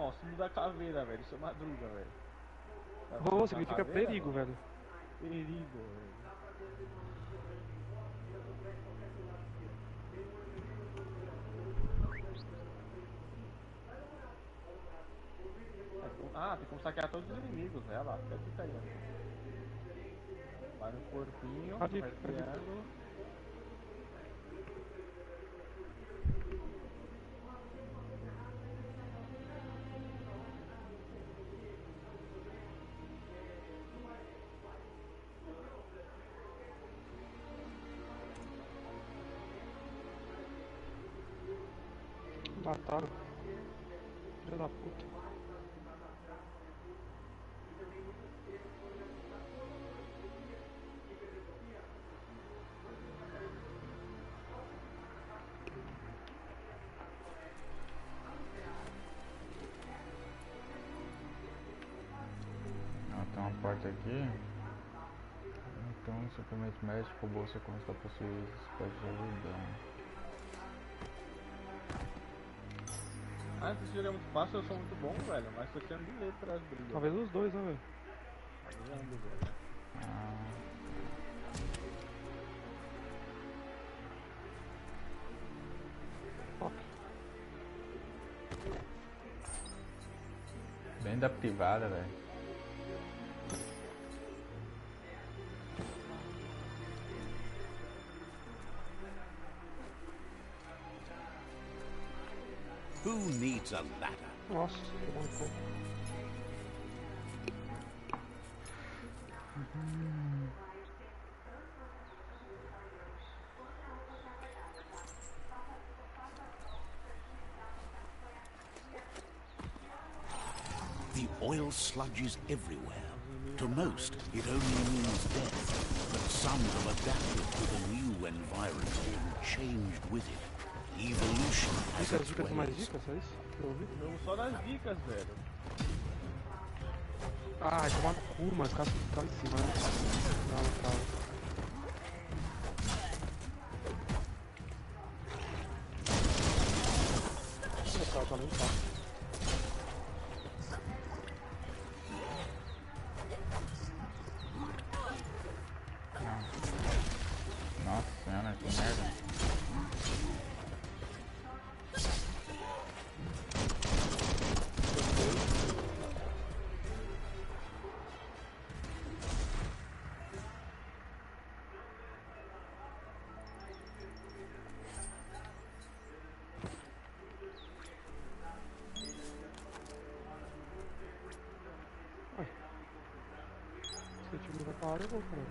ó, símbolo da caveira, velho. Isso é madruga, velho. Tá vendo Oh, uma significa caveira, perigo, mano? velho. Perigo, velho. Ah, tem como saquear todos os inimigos, né? Olha lá, fica a dica aí, amigo. Vai no corpinho, A dica, vai a dica. triângulo. Mataram. Filha da puta. Ah, tem uma porta aqui. Então, suplemento médico, bolsa quando está possuído, isso pode te ajudar. Ah, esse jogo é muito fácil, eu sou muito bom, velho. Mas tô tendo de letras brilham. Talvez os dois, né, velho? Tá brilhando, velho. Ah, Ok. bem da privada, velho. Who needs a ladder? Nossa, que bom pouco. The oil sludges everywhere. To most, it only means death. But some have adapted to the new environment and changed with it. Evolution has Dicas, its dicas, mais ways. dicas, é isso? Que eu ouvi? Jogo só das dicas, velho. Ah, tomar no cu, mas o cara tá em cima, né? Não, tá. O cara também tá. Nossa senhora, que merda. Se o time vai pra área, eu vou, cara.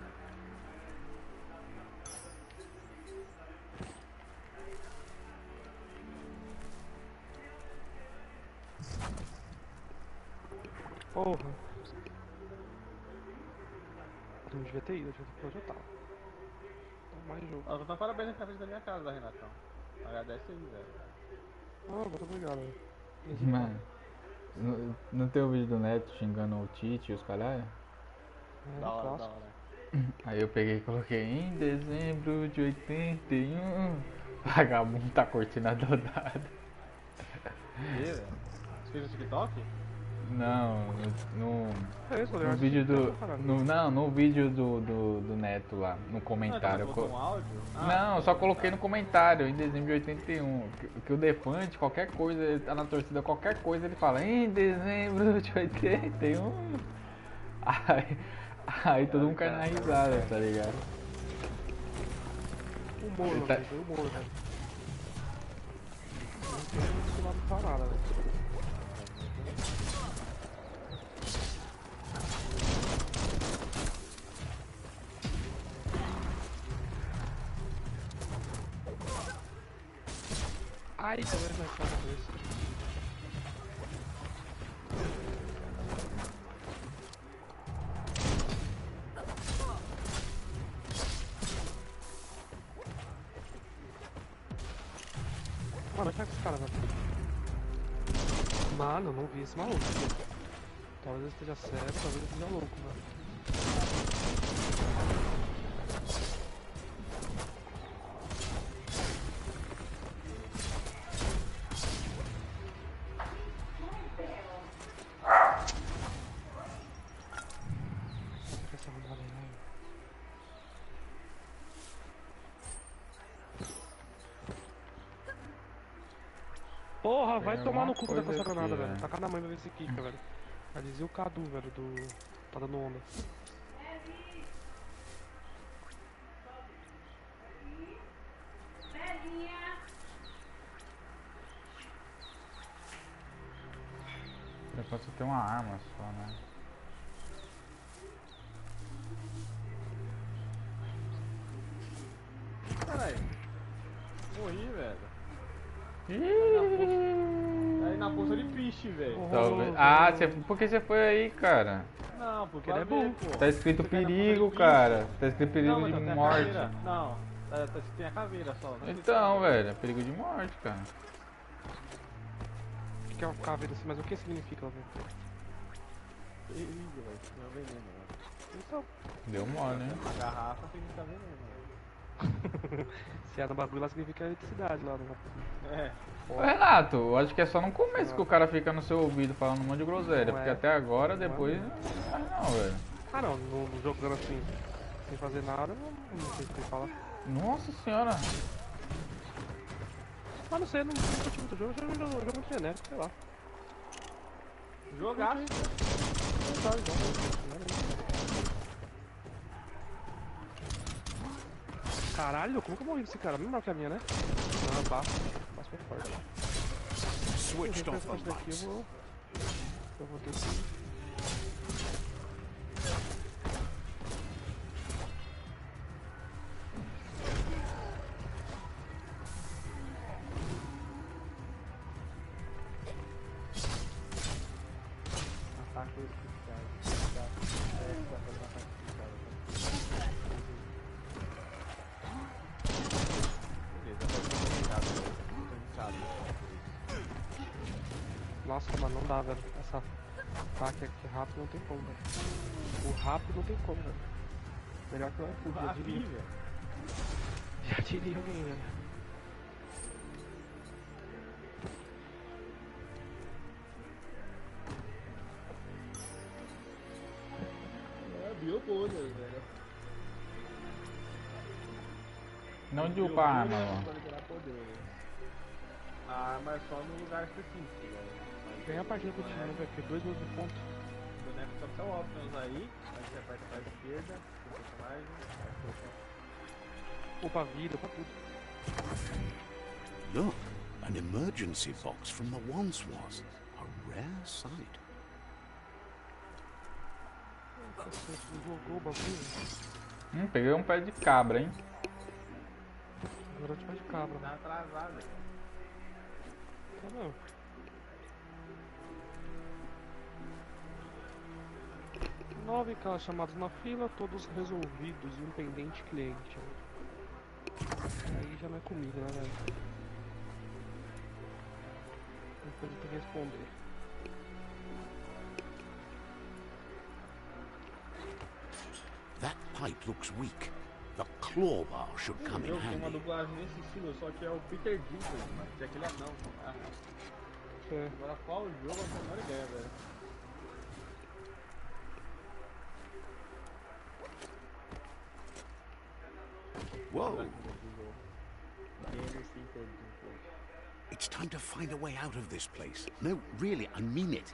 Porra. Eu não devia ter ido, eu devia ter ficado onde eu tava. Então, mais jogo. Ó, tô dando parabéns na frente da minha casa, Renatão. Agradece aí, velho. Ah, muito obrigado, velho. Mano, não tem o vídeo do Neto xingando o Tite e os caralho? É, Da hora, da clássico. hora. Aí eu peguei e coloquei em dezembro de 81. Vagabundo tá curtindo a dodada. E, velho? Você fez o TikTok? Não, no, É isso, no aliás, vídeo do. caralho. No vídeo do Neto lá, no Ah, então comentário. você botou um áudio? Não, só coloquei no comentário, em dezembro de 81. Que o Defante, qualquer coisa, ele tá na torcida, qualquer coisa ele fala, em dezembro de 81. Aí todo mundo cai na risada, tá ligado? Humor, Ele mano, tá- isso é humor, velho. Não tem esse lado pra nada, velho. Ai, talvez vai ficar na cabeça. Mano, onde é que esse cara vai? Mano, eu não vi esse maluco. Talvez ele esteja cego, talvez ele esteja louco, velho. Porra, vai Tem tomar no alguma cu que tá com essa coisa granada, aqui, velho. velho. Tacar na mãe pra ver se quica, velho. Já dizia o Cadu, velho, tá dando onda. Depois você tem uma arma só, né? Caralho. Morri, velho. Ih, Aí na poça de piche, velho. talvez. Ah, por que você foi aí, cara? Não, porque ele é bom. pô. Tá escrito Você quer na perigo, poça de cara. piche? Tá escrito perigo Não, de mas tem a morte. caveira. Não, tem a caveira só. Não tem Então, caveira. velho, é perigo de morte, cara. O que é uma caveira assim, mas o que significa, velho? Perigo, velho. Não é veneno, velho. Então, Deu mole, né? A garrafa tem que estar veneno, velho. se é no bagulho lá significa eletricidade lá no. É. Ô, Renato, eu acho que é só no começo que o cara fica no seu ouvido falando um monte de groselha. Não Porque é. até agora, Não é depois. mesmo. Não, velho. Ah não, no jogando assim, sem fazer nada, não sei o que fala. Nossa senhora. Mas não sei, não curti muito o jogo, jogo muito genérico, sei lá. Jogar. Caralho, como que eu morri desse cara? Mesmo que a minha, né? Não, tá. Mas foi forte. Switched off Essa the daqui lights. eu vou ter que... Ataque especial. Vai fazer um ataque especial. Beleza, tô iniciado. Nossa, mas não dá, velho. Essa ataque aqui rápido não tem como, velho. O rápido não tem como, velho. Melhor que o iFood, já diria. velho. Já diria alguém, velho. É biobônus, velho. Não de upar a arma, mano. Pra liberar poder, velho. A arma é só no lugar específico, velho. Ganha a partida com o time, velho, porque 2 minutos de ponto. O boneco só tem options aí. Aí você aperta pra esquerda, o personagem, Ou pra vida, pra tudo. Look, an emergency box from the once was. A rare sight. Você jogou o bagulho. Peguei um pé de cabra, hein? Agora eu te faz de cabra, tá velho. atrasado, velho. Tá bom. Nove casos chamados na fila, todos resolvidos e um pendente cliente. Aí já não é comigo, né, velho? Depois eu tenho que responder. That pipe looks weak. The claw bar should come in Eu tenho uma handy. dublagem nesse estilo, só que é o Peter Dinklage, mano. Que é aquele anão. Ah, É. agora qual jogo eu não tenho a menor ideia, velho. Whoa, Game Peter Dinklage. it's time to find a way out of this place. No, really, I mean it.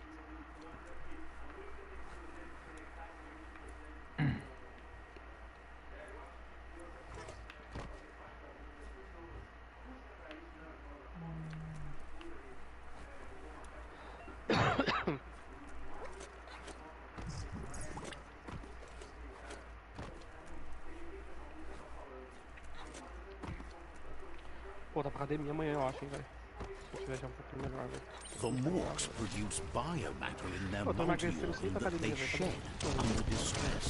Pô, dá pra academia amanhã, eu acho, hein, velho. Se eu tiver já um pouquinho melhor, velho. The Morks produce biomatter in their Pô, tô emagrecendo multi-organ sem ir pra that they academia, velho. shed under distress.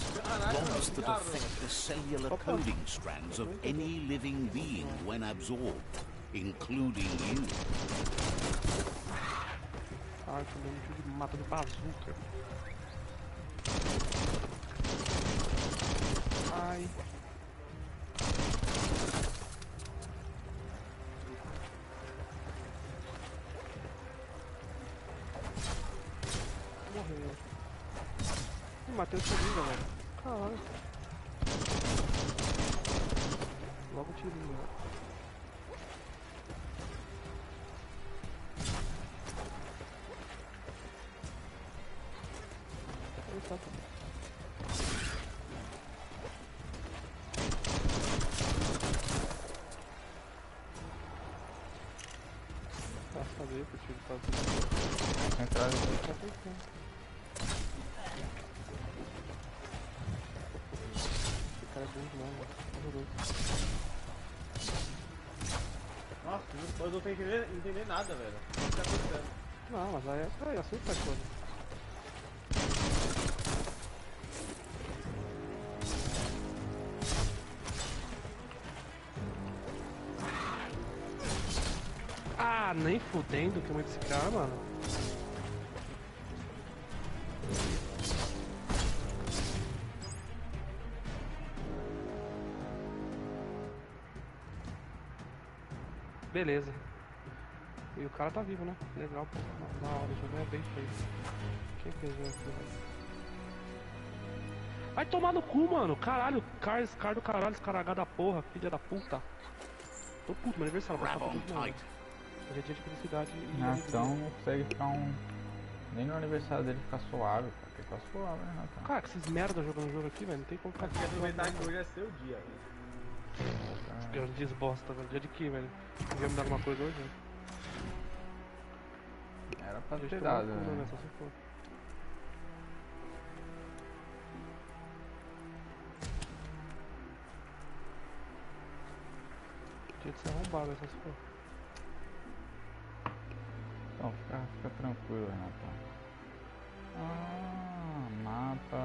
Bonds that affect the cellular coding strands of any living being when absorbed, including you. Ai, tomei um tiro de mata de bazuca. Ai. Morreu. Ih, matei o tirinho, velho. Caralho. Logo o tirinho, velho. Entrada. Tá tentando. Esse cara é bom demais, mano. Nossa, eu não tô entender nada, velho. O que tá acontecendo? Não, mas aí é assim que faz coisa. Ah, nem fudendo que muito esse cara, mano. Beleza. E o cara tá vivo, né? Legal, pô. Na hora, o jogo é bem feito. Quem fez isso, velho? Vai tomar no cu, mano. Caralho, esse cara do caralho, esse caragá da porra, filha da puta. Tô puto, meu aniversário, vai Grab ficar on puto, mano. tight. Hoje é dia de felicidade e Natão alegria. não consegue ficar nem no aniversário dele ficar suave, cara. Tem que ficar suave, né, Natão? Cara, que esses merda jogando jogo aqui, velho, não tem como ficar Tem que aproveitar que hoje é seu dia, velho. Grande desbosta, velho. Dia de que, velho? Podia me dar alguma coisa hoje, velho? Era pra Deixa ter eu tomar dado, no cu, né, né? só se for. Dia de ser arrombado, só se for. Então, fica tranquilo, Renatão. Mapa.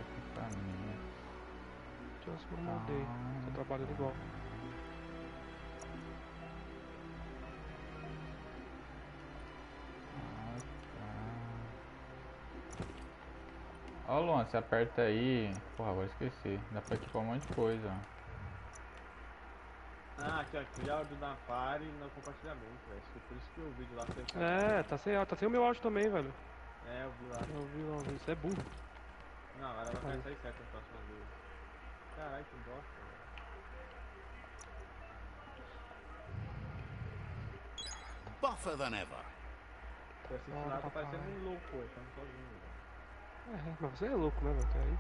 Equipamento. Transformodei. Tô trabalhando igual. Ó, Luan, você aperta aí. Porra, agora esqueci. Dá pra equipar um monte de coisa, ó. Ah, aqui, ó. Criar áudio na party no compartilhamento, velho. Acho que por isso que o vídeo lá foi. É, tá sem o meu áudio também, velho. É, eu vi lá. Eu vi lá, isso é burro. Não, agora vai sair certo na próxima vez. Caralho, que bosta, velho. Buffer than ever. Tô assistindo lá, tô parecendo um louco, pô. Tô sozinho, velho. É, mas você é louco, né, velho? Até aí.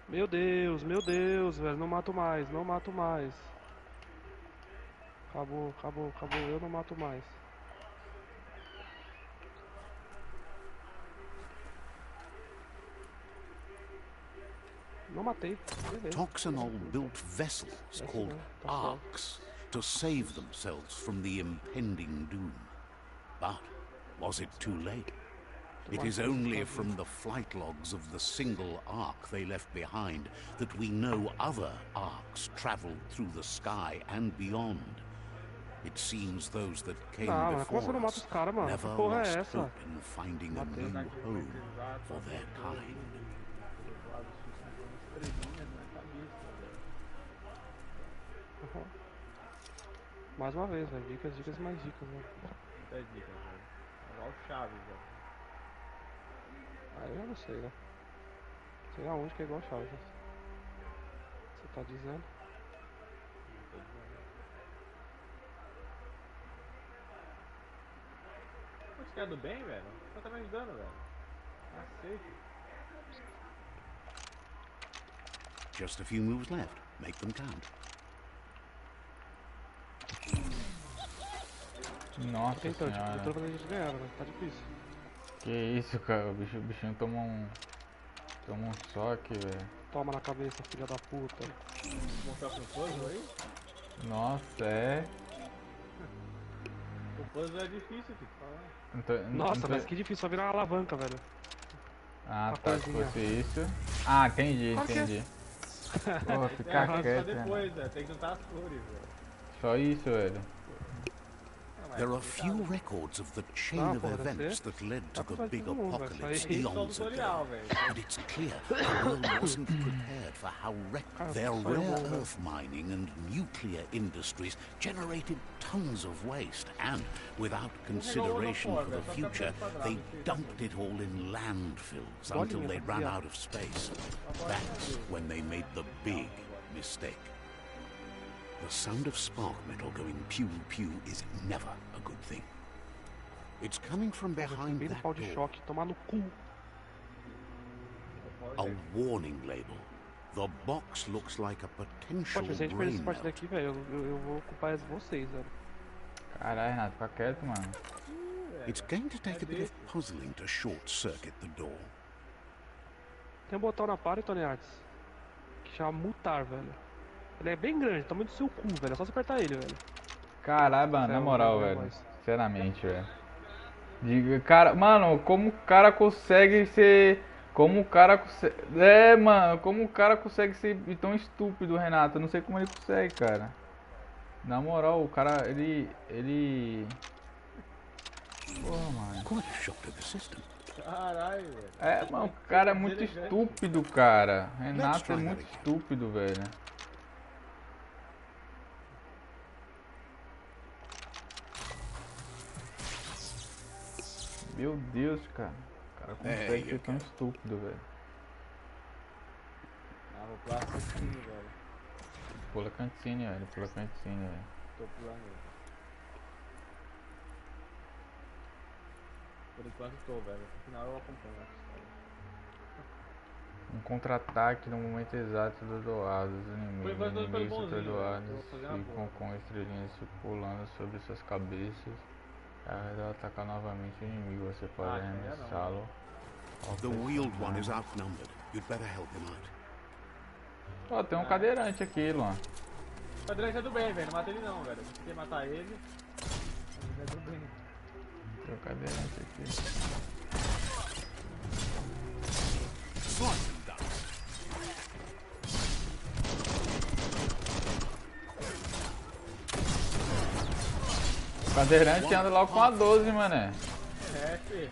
Meu Deus, velho. Não mato mais, não mato mais. Acabou, eu não mato mais. Não matei, beleza. Toxanol built vessels called arks to save themselves from the impending doom. But was it too late? It is only from the flight logs of the single ark they left behind that we know other arks traveled through the sky and beyond. It seems those that came before us never lost hope in finding a new home for their kind. Mais uma vez, velho. Dicas mais dicas, velho. Muitas dicas, velho. Igual Chaves, velho. Aí eu não sei, né? Sei aonde que é igual Chaves. Você tá dizendo? Você quer do bem, velho? Você tá me ajudando, velho. Aceito. Just a few moves left. Make them count. Nossa Então, senhora. tipo, eu tô fazendo a gente ganhar, velho. Tá difícil. Que isso, cara. O bichinho tomou um choque, velho. Toma na cabeça, filha da puta. Vou mostrar pro puzzle aí? Nossa, é. O puzzle é difícil, tem que falar. Nossa, mas que difícil, só virar uma alavanca, velho. Ah, Uma tá, se coisinha. fosse isso. Ah, entendi. Porra, fica Só quieto, depois, né? velho. Tem que juntar as cores, velho. Só isso, velho. There are few records of the chain of events that led to the big apocalypse eons ago, and it's clear the world wasn't prepared for how their rare earth mining and nuclear industries generated tons of waste, and without consideration for the future, they dumped it all in landfills until they ran out of space. That's when they made the big mistake. The sound of spark metal going pew-pew is never a good thing. It's coming from behind that door. Tomar no cu. A warning label. The box looks like a potential Pode, se a gente perder essa brain parte melt. daqui, velho, eu vou ocupar vocês, velho. Caralho, Renato, fica quieto, mano. It's going to take a bit of puzzling to short-circuit the door. Tem um botão na party, Tonyarts, que chama mutar, velho. Ele é bem grande, tamanho do seu cu, velho. É só você apertar ele, velho. Caralho, mano, na moral, velho. Mais. Sinceramente, velho. Diga, cara, mano, como o cara consegue ser. Como o cara consegue. É, mano, como o cara consegue ser tão estúpido, Renato? Eu não sei como ele consegue, cara. Na moral, o cara, ele. Porra, mano. Quite a shock to the system. Caralho, velho. É, mano, o cara é muito estúpido, cara. Renato é muito estúpido, velho. Meu Deus, cara. O cara consegue ser tão estúpido, velho. Ah, vou pular cutscene, velho. Pula cutscene, velho. Pula cutscene, velho. Tô pulando, velho. Por enquanto tô, velho. No final eu acompanho a história. Um contra-ataque no momento exato do doado. Os inimigos, Foi inimigos bonzinho, atordoados velho. Tô fazendo a ficam boa. com estrelinhas circulando sobre suas cabeças. Ao redor atacar novamente o inimigo, você pode Ah, não. arremessá-lo. The wheeled one is outnumbered. You'd better help him out. Ó, tem um cadeirante aqui, Luan. O Cadeirante é do bem, velho. Não mata ele não, velho. Se você matar ele, ele é do bem. Tem um cadeirante aqui. Slice him down. O cadeirante anda logo com a 12, mané. É, filho.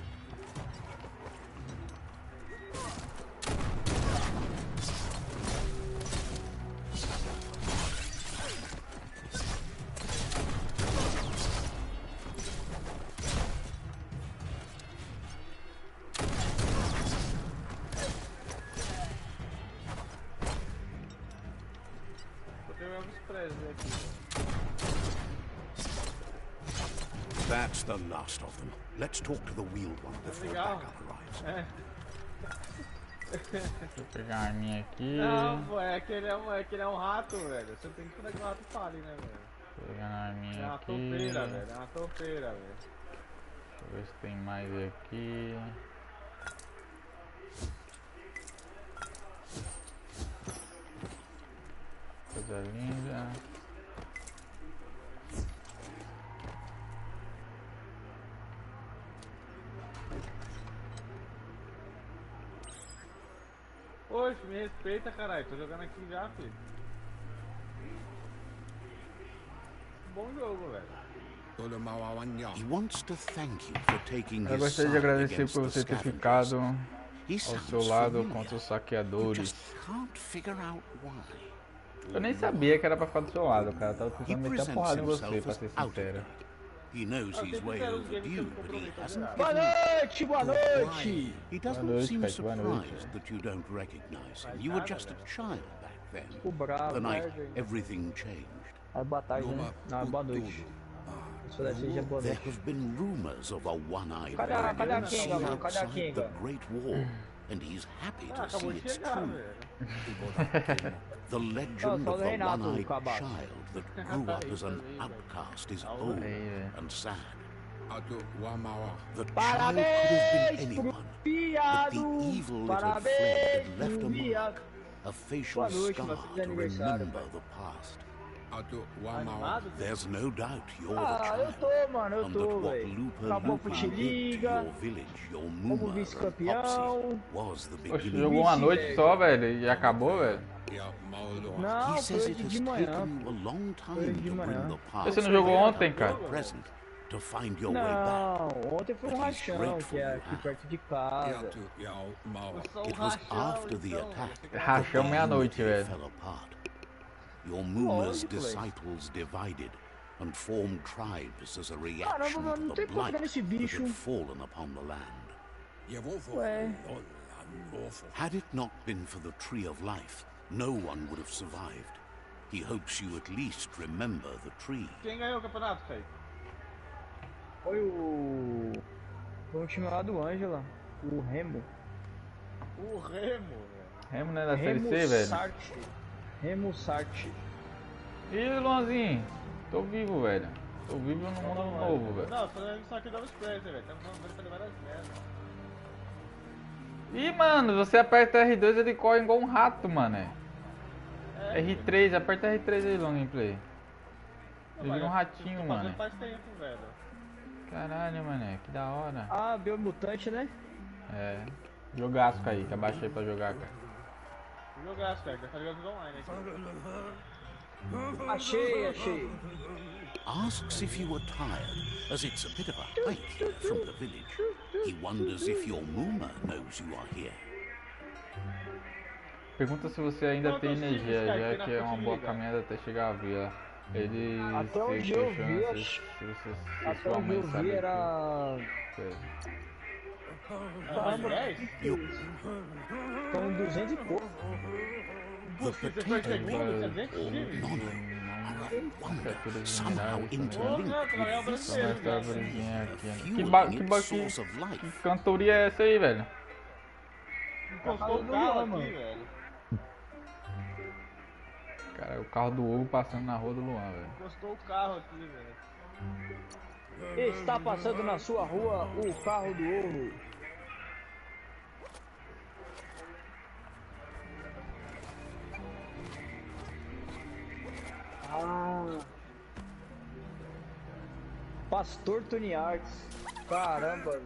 That's the last of them. Let's talk to the wheeled one before backup arrives. É. Deixa eu pegar a arminha aqui. Não, pô, é que ele é um rato, velho. Você tem que fazer que o rato fale, né, velho? Pegar a É arminha uma aqui. topeira, velho. É uma topeira, velho. Deixa eu ver se tem mais aqui. Coisa linda. Poxa, me respeita, caralho. Tô jogando aqui já, filho. Bom jogo, velho. He wants to thank you for taking Eu his gostaria de side agradecer against por the você ter scavengers. ficado He ao sounds seu lado familiar. contra os You saqueadores. just can't figure out why. Eu nem sabia que era pra ficar do seu lado, cara. Eu tava He tentando meter a presents porrada em você, himself pra as ser out of sincero. it. He knows he's way overdue, but he hasn't Boa given noite, boa noite! He doesn't noite, seem Kate, boa noite. surprised that you don't recognize him. You were just a child back then. O bravo. The night everything changed. Ah, boa tarde, né? Não, boa noite. Se eu seja boa There noite. have been rumors of a one-eyed Cadê a dragon Kinga, seen mano? Cadê a outside the Kinga? Great Wall, and he's happy Ah, to acabou see de it's chegar, true. velho. The legend só of o the Renato one-eyed com a base. child that grew up as an outcast is old and sad. The child could have been Parabéns pro anyone, but viado! the evil it had fled Parabéns had left pro a viado! mark, a facial Boa noite, scar meu feliz to aniversário. remember the past. Animado? There's no doubt you're the Ah, eu child, tô, mano, eu and tô, that what velho. Lupa Acabou pro Lupa Te did to Liga, your village, your como Muma, and vice-campeão. Popsy was the Poxa, beginning. jogou uma noite só, velho, e acabou, velho. Não, He says foi it hoje has de manhã. taken you a long time de to manhã. bring the past Você não jogou ontem, cara? to the present, to find your way back. Não, ontem foi um rachão, que é aqui perto de casa. It was after the attack Rachão that the meia-noite, unity velho. fell apart. Your Muma's Lógico, velho. disciples divided and formed tribes as a Caramba, reaction mano, não to the tem como blight dar nesse that bicho. had fallen upon the land. Ué, Had it not been for the Tree of Life, no one would have survived. He hopes you at least remember the tree. Quem ganhou o campeonato, Fei? foi o... Foi um time lá do Ângela, o Remo. O Remo, velho. Remo não é da série C, velho? Remo Sarte. Ih, Luanzinho, tô vivo, velho. Tô vivo no mundo novo, velho. Não, tô fazendo isso aqui do Express, velho. Tá falando pra levar as merdas. Ih, mano, você aperta R2 ele corre igual um rato, mano. R3, aperta R3 aí, long gameplay. Ele vira um ratinho, mano. Faz tempo, velho. Caralho, mano, que da hora. Ah, Biomutante, né? É. Jogaço aí, que abaixei aí pra jogar, cara. Jogaço, cara, já tá jogando tudo online aqui. Achei. Asks if you are tired, as it's a bit of a hike from the village. He wonders if your Muma knows you are here. Pergunta se você ainda tem energia, já que é uma boa caminhada até chegar à vila. Ele até onde eu vi, até onde eu vi era... Caramba, que isso? Estão 200 e pouco. The potato somehow interlinked que cantoria é essa aí, velho? Encostou o carro aqui, velho. Cara, o carro do ovo passando na rua do Luan, velho. Encostou o carro aqui, velho. Está passando na sua rua o carro do ovo. Pastor Tonyarts. Caramba.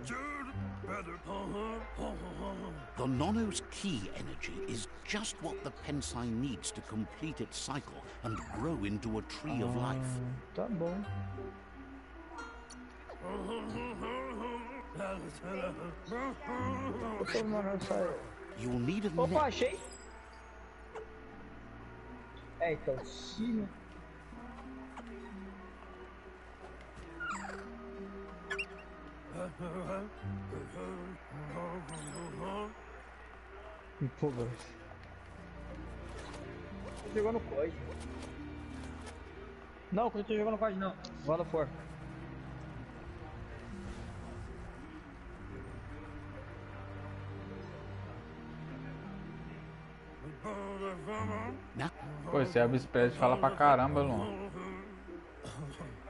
The Nono's key energy is just what the Pensai needs to complete its cycle and grow into a tree of life. Tá bom. You'll need a Opa, net. achei. É, então, sim. Empolga. Tô jogando COD. Não, eu tô jogando COD não. God of War. Pô, esse Elvis Presley fala pra caramba, Luan.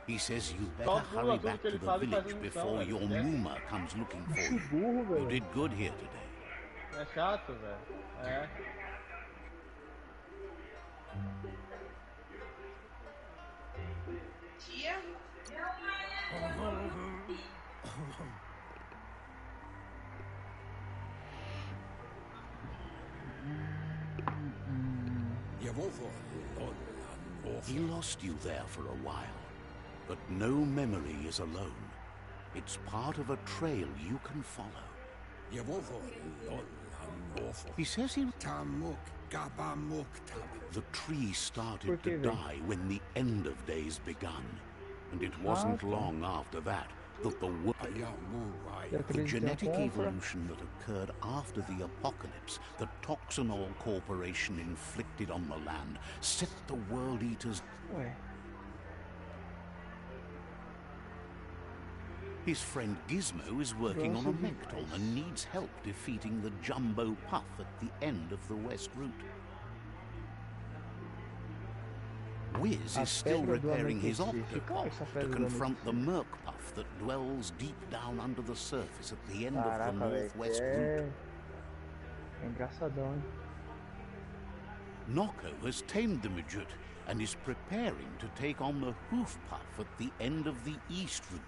He says you better hurry back to the village before your Muma comes looking for you. You did good here today. É chato, velho. É. Tia? He lost you there for a while, but no memory is alone. It's part of a trail you can follow. He says he... The tree started to die when the end of days begun, and it wasn't long after that the genetic evolution that occurred after the apocalypse that Toxanol Corporation inflicted on the land set the World Eaters... His friend Gizmo is working on a Mecton and needs help defeating the Jumbo Puff at the end of the West Route. Wiz is still repairing his Octopop to confront the Merc Puff that dwells deep down under the surface at the end of the Northwest Route. Engraçadão, hein? Nocco has tamed the midget and is preparing to take on the Hoof Puff at the end of the East Route.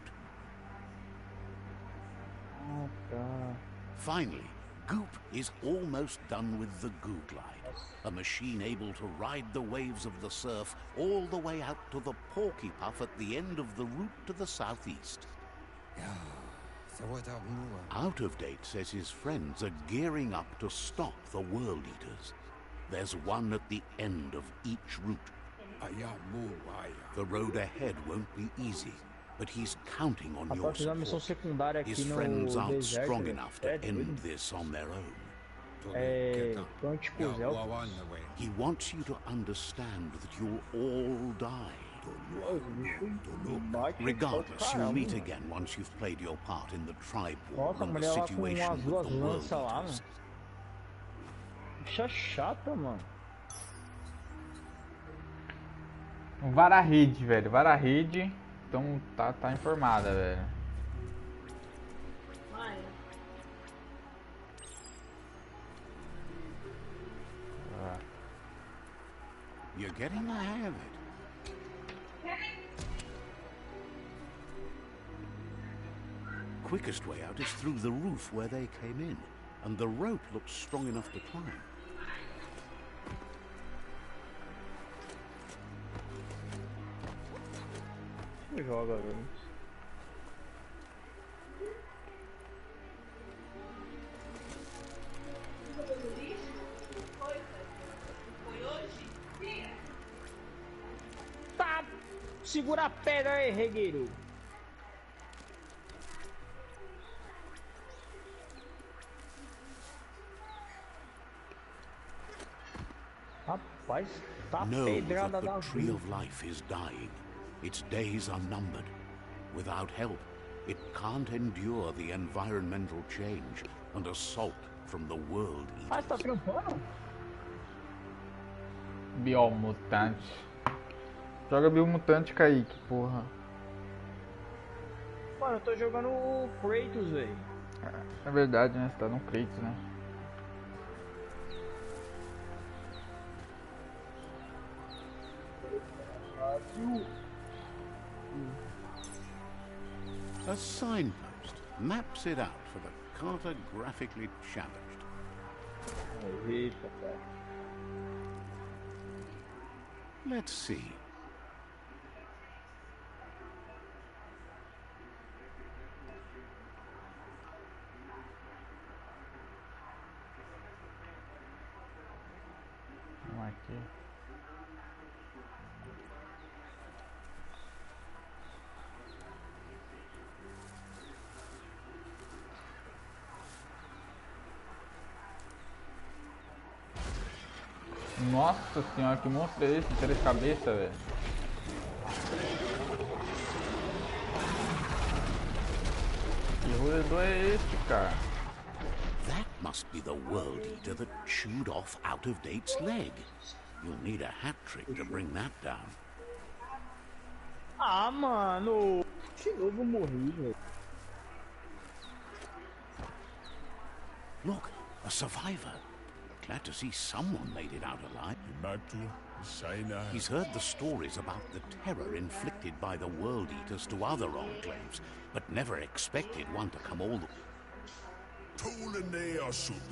Finally, Goop is almost done with the Goo Glide, a machine able to ride the waves of the surf all the way out to the Porky Puff at the end of the route to the southeast. Out of Date says his friends are gearing up to stop the World Eaters. There's one at the end of each route. The road ahead won't be easy, but he's counting on your support. His friends aren't strong enough to end this on their own. He wants you to understand that you'll all die. Regardless, you'll meet again once you've played your part in the tribe war and the situation with the World Eaters. Bicha chata, mano. Vara-rede, velho. Vara-rede. Então tá informada, velho. You're getting the hang of it. Quickest way out is through the roof where they came in, and the rope looks strong enough to climb. Joga, velho. Tá! Segura a pedra aí, regueiro. Rapaz, tá Know pedrada that da the tree vida. of life is dying. Its days are numbered. Without help, it can't endure the environmental change and assault from the world Ah, você tá eaters. trampando? Biomutant. Joga Biomutant, Kaique, porra. Mano, eu tô jogando o Kratos, velho. É verdade, né? Você tá no Kratos, né? A signpost maps it out for the cartographically challenged. Eita, cara. Let's see. Vamos aqui. Nossa senhora, que monstro é esse? Três cabeças, velho. Que roedor é esse, cara? That must be the world eater that chewed off Out-of-Date's leg. You'll need a hat trick to bring that down. Ah, mano. De novo eu morri, velho. Look, a survivor. Glad to see someone made it out alive. He's heard the stories about the terror inflicted by the world eaters to other enclaves, but never expected one to come all the...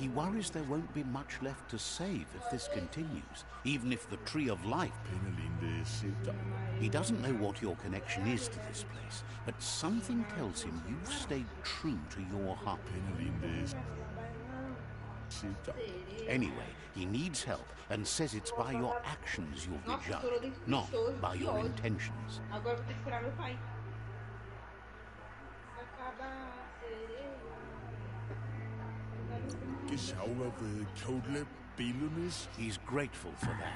He worries there won't be much left to save if this continues, even if the Tree of Life... He doesn't know what your connection is to this place, but something tells him you've stayed true to your heart. Anyway, he needs help and says it's by your actions you'll be judged, not by your intentions. Agora vou ter que esperar meu pai. Acaba a sereia. He's grateful for that.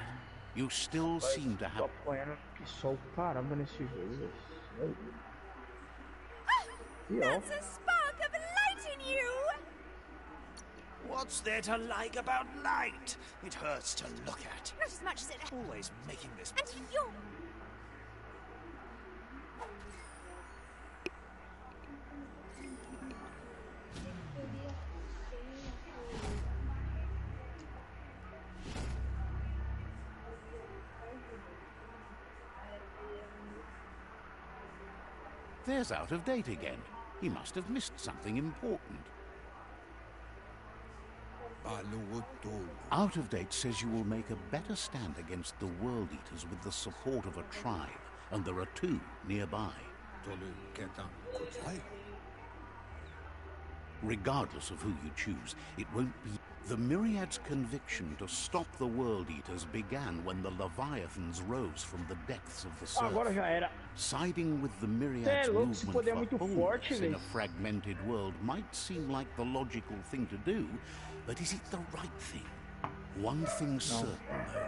You still seem to Tô have... apanhando que só o caramba nesse jogo, velho. E ó. That's a spark of light in you! What's there to like about light? It hurts to look at. Not as much as it... Always making this... And you're... There's Out-of-Date again. He must have missed something important. Out-of-Date says you will make a better stand against the World Eaters with the support of a tribe, and there are two nearby. Regardless of who you choose, it won't be... The Myriad's conviction to stop the World Eaters began when the Leviathans rose from the depths of the surf. Agora já era. Siding with the Cê Myriad's é louco, esse poder é movement muito for forte, wholeness in velho. a fragmented world might seem like the logical thing to do, but is it the right thing? One thing's certain, though.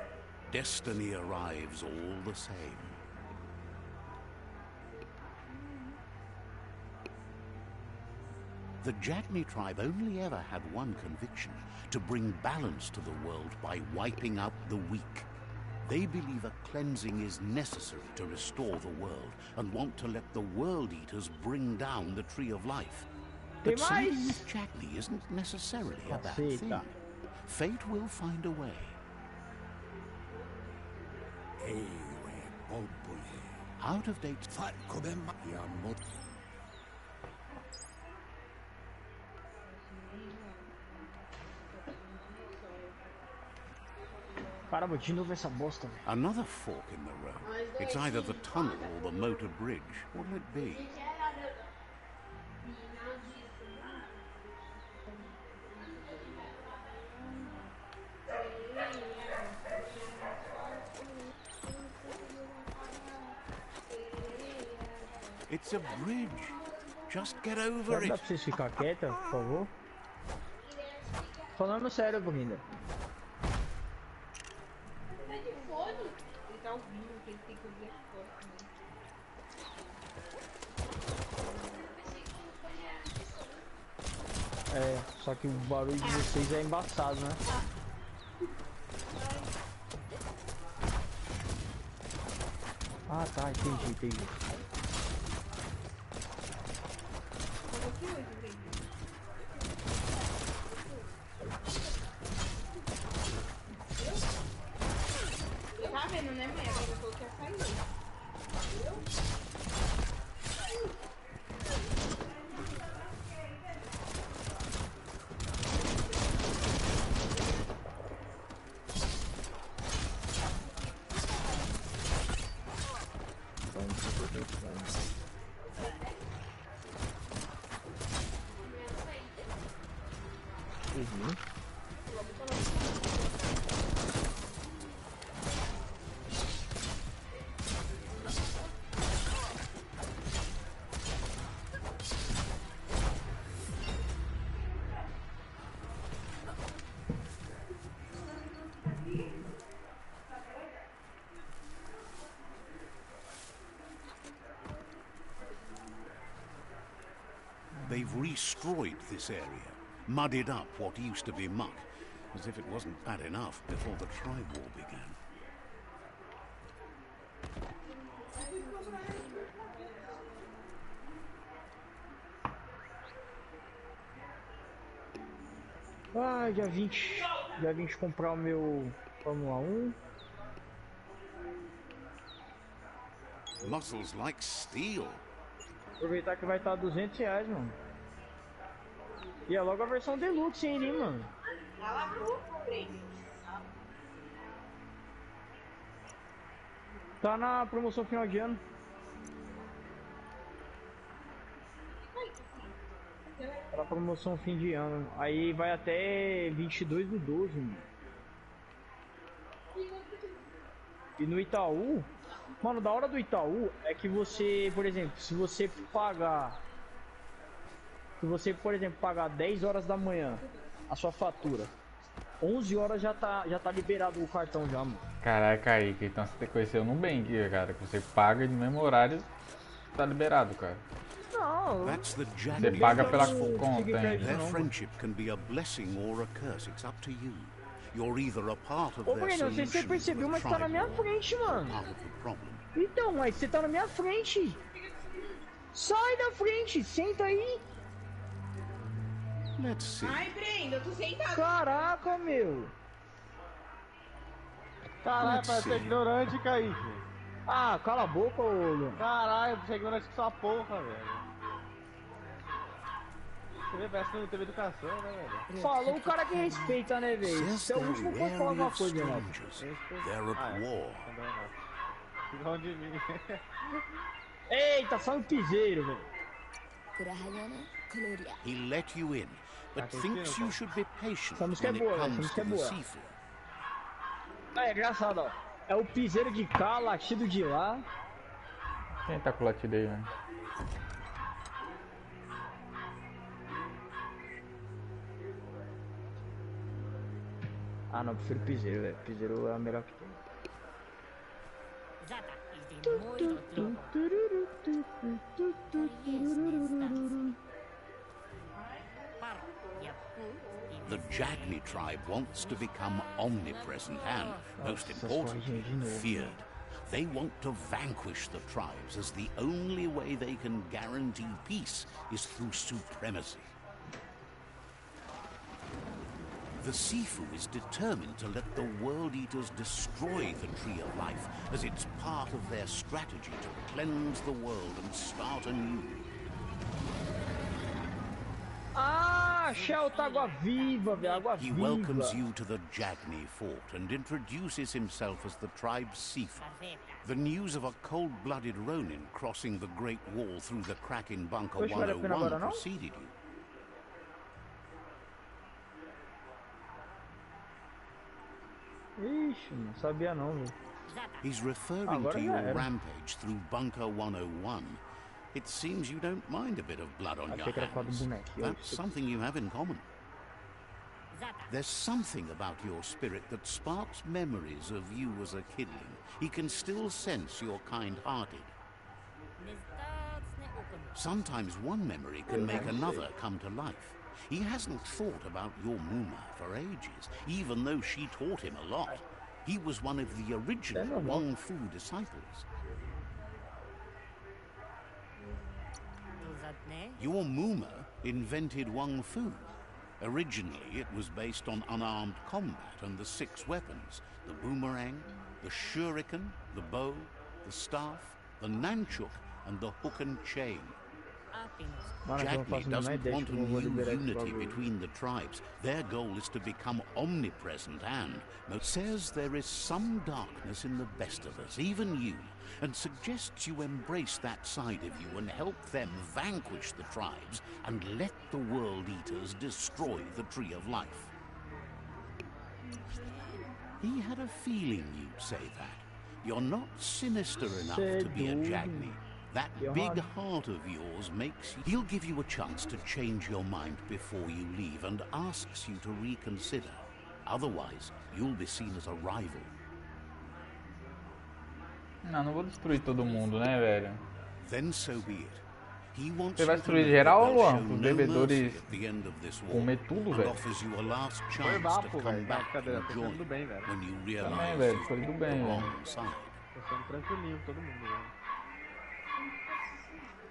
Destiny arrives all the same. The Jagni tribe only ever had one conviction, to bring balance to the world by wiping out the weak. They believe a cleansing is necessary to restore the world, and want to let the world eaters bring down the tree of life. But siding with Jagni isn't necessarily a bad thing. Fate will find a way. Out of date. Caramba, de novo essa bosta, velho. Another fork in the road. It's either the tunnel or the motor bridge. What'll it be? It's a bridge. Just get over it. Dá pra vocês ficar quieta, por favor? Falando sério, Brinda. Ele tá ouvindo que ele tem que ouvir as costas, né? É, só que o barulho de vocês é embaçado, né? Ah, tá, entendi. Tá vendo, né, mulher? Ele falou que ia sair. They've destroyed this area, muddied up what used to be muck, as if it wasn't bad enough before the tribe war began. Ah, dia 20 comprar o meu Fórmula 1. Muscles like steel. Aproveitar que vai estar R$200, mano. E é logo a versão Deluxe ainda, hein, mano. Cala a boca, Breno. Tá na promoção final de ano. Tá na promoção fim de ano. Aí vai até 22/12, mano. E no Itaú, mano, da hora do Itaú é que você, por exemplo, se você, por exemplo, pagar 10 horas da manhã a sua fatura, 11 horas já tá liberado o cartão já, mano. Caraca, Kaique, então você tem que conhecer o Nubank, cara, que você paga de mesmo horário, tá liberado, cara. Não, você paga pela conta, hein? Their friendship can be a blessing or a curse. It's up to you. You're either a part of ô, their Breno, não sei se você solution percebeu, to mas the tá na tribe minha war, frente, or mano. part of the problem. Então, mas você tá na minha frente. Sai da frente, senta aí. Let's see. Ai, Brenda, eu tô sentada. Caraca, meu. Caralho, parece ser ignorante, Kaique. Ah, cala a boca, ô Luan. Caralho, você é ignorante com sua porra, velho. Você parece que não teve educação, né, velho? Falou o cara que respeita, né, velho? Since Você é o they're último que eu falo wary uma of coisa, né? strangers, they're at war. Igual de mim. Eita, sai o piseiro, velho. He let you in, but thinks you should be patient Essa música é when boa, it essa comes música to é the boa. seafood. Ah, é engraçado, ó. É o piseiro de cá, latido de lá. Quem tá com o latido aí, velho? Ah, não, prefiro piseiro, velho. Piseiro é a melhor que tem. Jagni tribe wants to become omnipresent and, most importantly, feared. They want to vanquish the tribes, as the only way they can guarantee peace is through supremacy. The Sifu is determined to let the World Eaters destroy the Tree of Life, as it's part of their strategy to cleanse the world and start anew. Ah, Shell tá água viva, velho, água He viva. welcomes you to the Jagni fort and introduces himself as the tribe's Sifu. The news of a cold-blooded Ronin crossing the Great Wall through the crack in Bunker Poxa, vale a pena 101 agora, não? preceded you. Ixi, não sabia não, velho. He's referring Agora to já your era. rampage through Bunker 101. It seems you don't mind a bit of blood on your Achei que era foto do hands. bonequinho. That's something you have in common. There's something about your spirit that sparks memories of you as a kidling. He can still sense you're kind-hearted. Sometimes one memory can make another come to life. He hasn't thought about your Muma for ages, even though she taught him a lot. He was one of the original Wong Fu disciples. Your Muma invented Wong Fu. Originally, it was based on unarmed combat and the 6 weapons: the boomerang, the shuriken, the bow, the staff, the nunchuk, and the hook and chain. Mano, eu não Jagni faço a menor doesn't ideia de want a como eu vou new liberar esse unity bagulho. between the tribes. Their goal is to become omnipresent and says there is some darkness in the best of us, even you, and suggests you embrace that side of you and help them vanquish the tribes and let the World Eaters destroy the Tree of Life. He had a feeling you'd say that. You're not sinister enough to be a Jagni. That big heart of yours makes you... He'll give you a chance to change your mind before you leave and asks you to reconsider. Otherwise, you'll be seen as a rival. Não vou destruir todo mundo, né, velho? Then so be it. He wants Você vai you to destruir know geral, that they'll Luan? show Os no bebedores mercy at the end of this war comer tudo, and velho? offers you a last Foi chance to vapo, come velho. back Cadê? and Tô join saindo bem, velho. when you Também, realize velho. you've Tô indo picked bem, the velho. wrong side. Tô sendo tranquilinho, todo mundo, velho.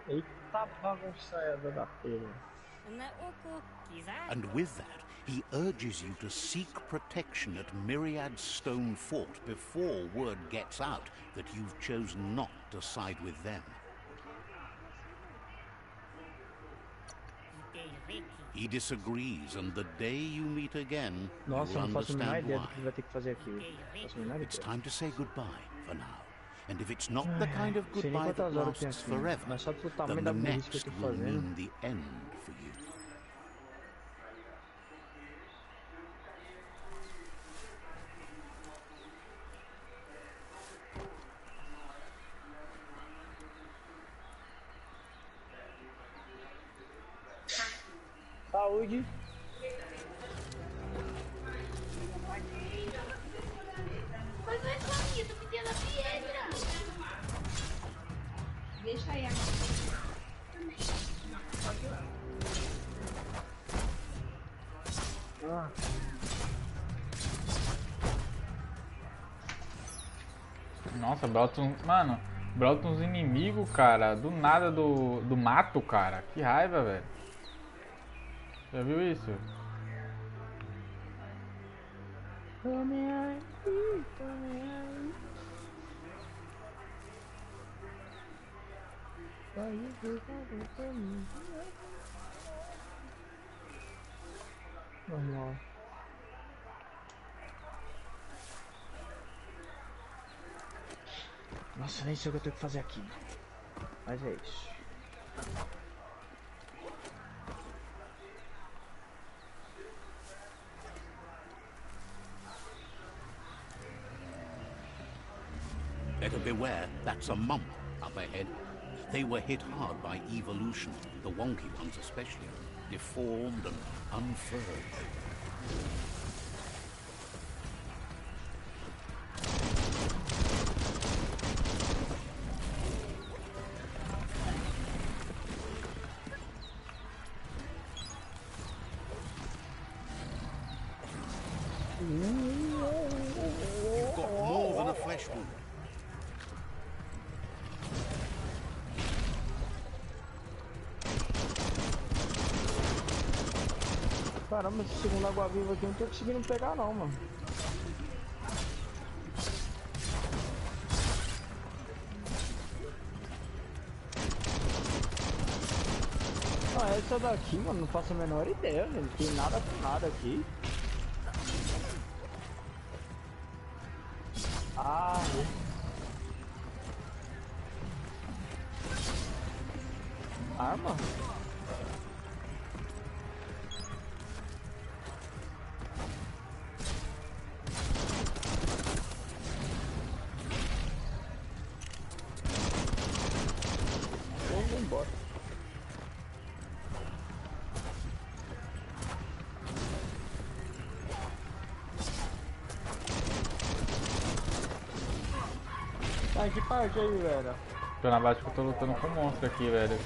Eita bagunçada da pele. And with that, he urges you to seek protection at Myriad Stone Fort before word gets out that you've chosen not to side with them. He disagrees, and the day you meet again, Nossa, eu you'll não faço a menor understand ideia do why. que vai ter que fazer aqui. Não faço a menor It's ideia. time to say goodbye for now. And if it's not the kind of Sei nem goodbye that quantas horas tem lasts aqui, forever, mas só pelo tamanho then da the burrice que eu next tô will fazendo. mean the end for you. Saúde. Mas não é só isso, tô pedindo a piedra. Deixa aí agora. Pode ir lá. Ah. Nossa, brota um... Mano, brota uns inimigos, cara, do nada do mato, cara. Que raiva, velho. Já viu isso? Come aí, come aí. Vamos lá. Nossa, nem sei o que eu tenho que fazer aqui. Mas é isso. Better beware, that's a mump up ahead. They were hit hard by evolution, the wonky ones especially, deformed and unfurled. You've got more than a flesh wound. Caramba, esse segundo água-viva aqui eu não tô conseguindo pegar não, mano. Ah, essa daqui, mano, não faço a menor ideia, velho. Tem nada com nada aqui. Ah, arma? Vamos embora. Tá, que parte aí, velho? Tô na base que eu tô lutando com o monstro aqui, velho.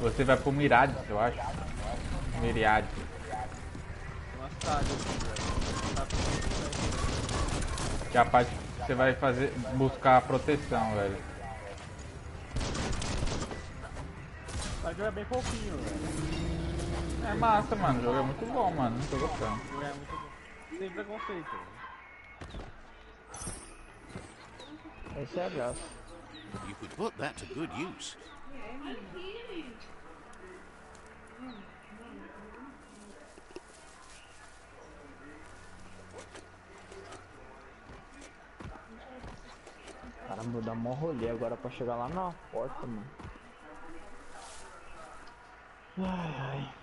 Você vai pro Mirades, eu acho. Miriades. Uma saga aqui, velho. Tá Que é a parte que você vai fazer, buscar a proteção, velho. Mas o jogo é bem fofinho, velho. É massa, mano. O jogo é muito bom, mano. Não tô gostando. O jogo é muito bom. Sem preconceito, velho. Essa é a graça. You could put that to good use. Caramba, vou dar mó rolê agora pra chegar lá na porta, mano. Ai, ai.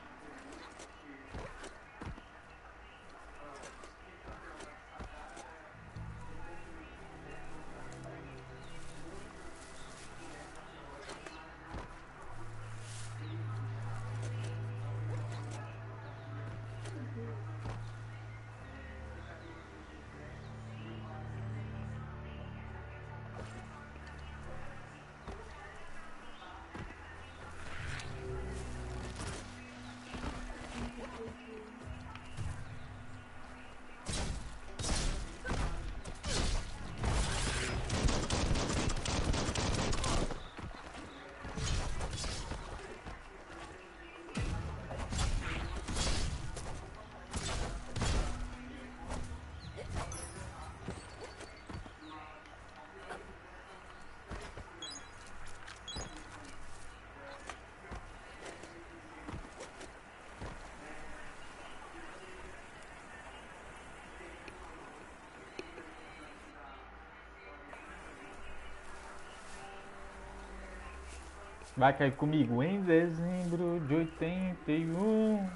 Vai cair comigo em dezembro de 81.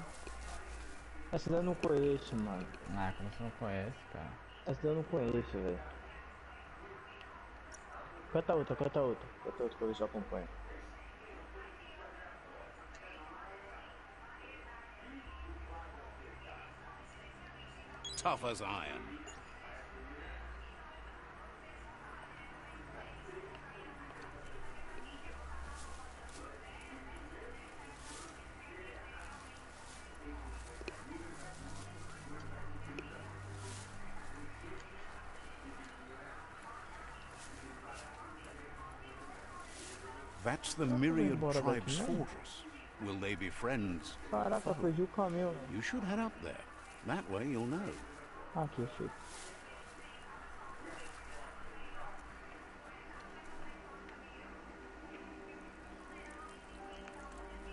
Essa daí eu não conheço, mano. Ah, como você não conhece, cara? Essa daí eu não conheço, velho. Canta outra, canta outra. Canta outra pra ver se eu acompanho. Tough as iron. That's the Myriad Tribe's fortress. Will they be friends? Caraca, perdi o caminho. You should head up there. That way you'll know. Aqui, achei.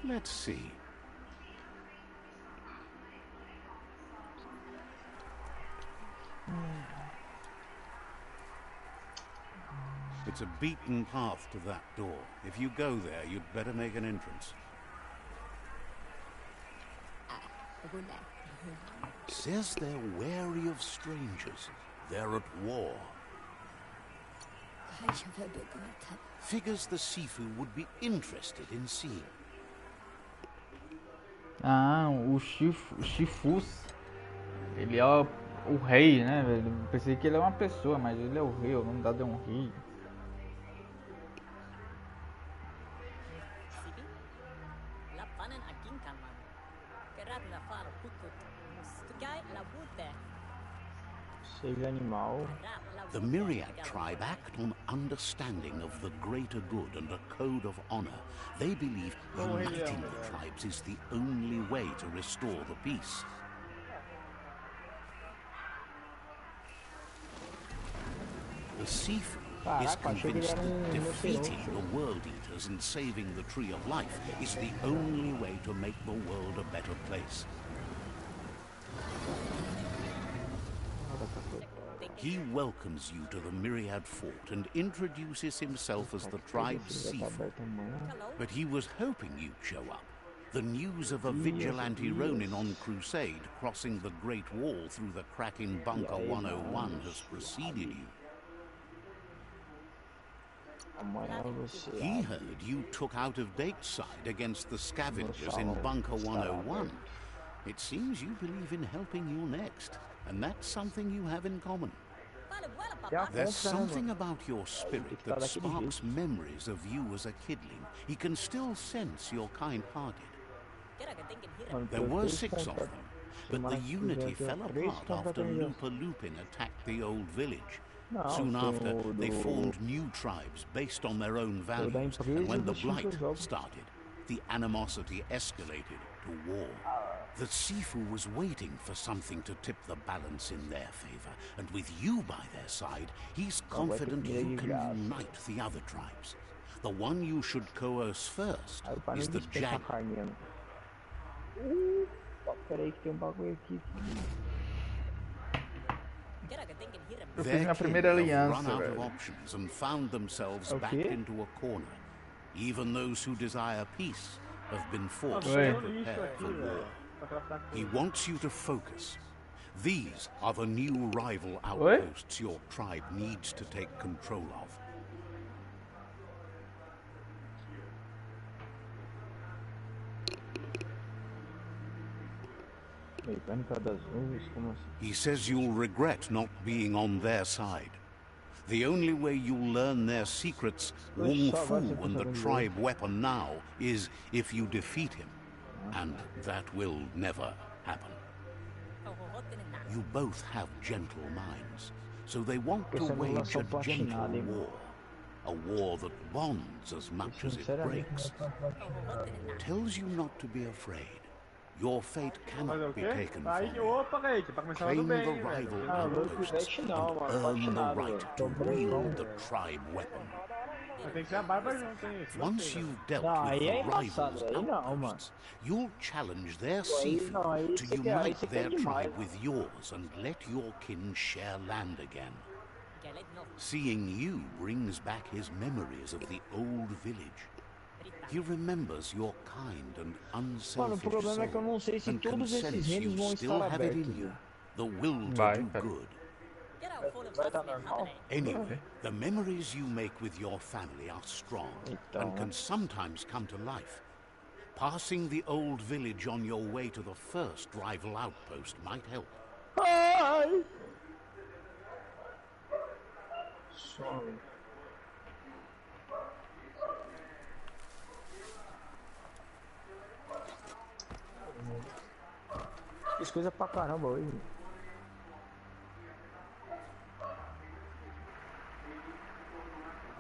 Let's see. It's a beaten path to that door. If you go there, you'd better make an entrance. Says they're wary of strangers. They're at war. Figures the Sifu would be interested in seeing. Ah, o Shifus. Ele é o rei, né, velho? Pensei que ele é uma pessoa, mas ele é o rei. O nome dado é um rei. Save animal. The Myriad tribe act on understanding of the greater good and a code of honor. They believe uniting the tribes is the only way to restore the peace. The Sifu is convinced that defeating the World Eaters and saving the Tree of Life is the only way to make the world a better place. He welcomes you to the Myriad Fort and introduces himself as the tribe's Sifu. But he was hoping you'd show up. The news of a vigilante Ronin on crusade crossing the Great Wall through the crack in Bunker 101 has preceded you. He heard you took out-of-date side against the scavengers in Bunker 101. It seems you believe in helping your next, and that's something you have in common. There's something about your spirit that sparks memories of you as a kidling. He can still sense you're kind-hearted. There were 6 of them, but the unity fell apart after Lupa Lupin attacked the old village. Soon after, they formed new tribes based on their own values, and when the Blight started, the animosity escalated to war. The Sifu was waiting for something to tip the balance in their favor, and with you by their side, he's confident you can unite the other tribes. The one you should coerce first is the Jag. Eu fiz minha primeira aliança, run out of velho. options and found themselves backed into a corner. Even those who desire peace have been forced to prepare for war. He wants you to focus. These are the new rival outposts your tribe needs to take control of. He says you'll regret not being on their side. The only way you'll learn their secrets, Wung Fu and the tribe weapon now, is if you defeat him. And that will never happen. You both have gentle minds, so they want to wage a gentle war. A war that bonds as much as it breaks. Tells you not to be afraid. Your fate cannot be taken from you. Claim the rival outposts and earn the right to wield the tribe weapon. Once you've dealt with the rival's outposts, you'll challenge their Sifu to unite their tribe with yours and let your kin share land again. Seeing you brings back his memories of the old village. He remembers your kind and unselfish soul, and can sense you still have it in you, the will to do good. Anyway, the memories you make with your family are strong and can sometimes come to life. Passing the old village on your way to the first rival outpost might help. Hi! Sorry. Fiz coisa pra caramba hoje.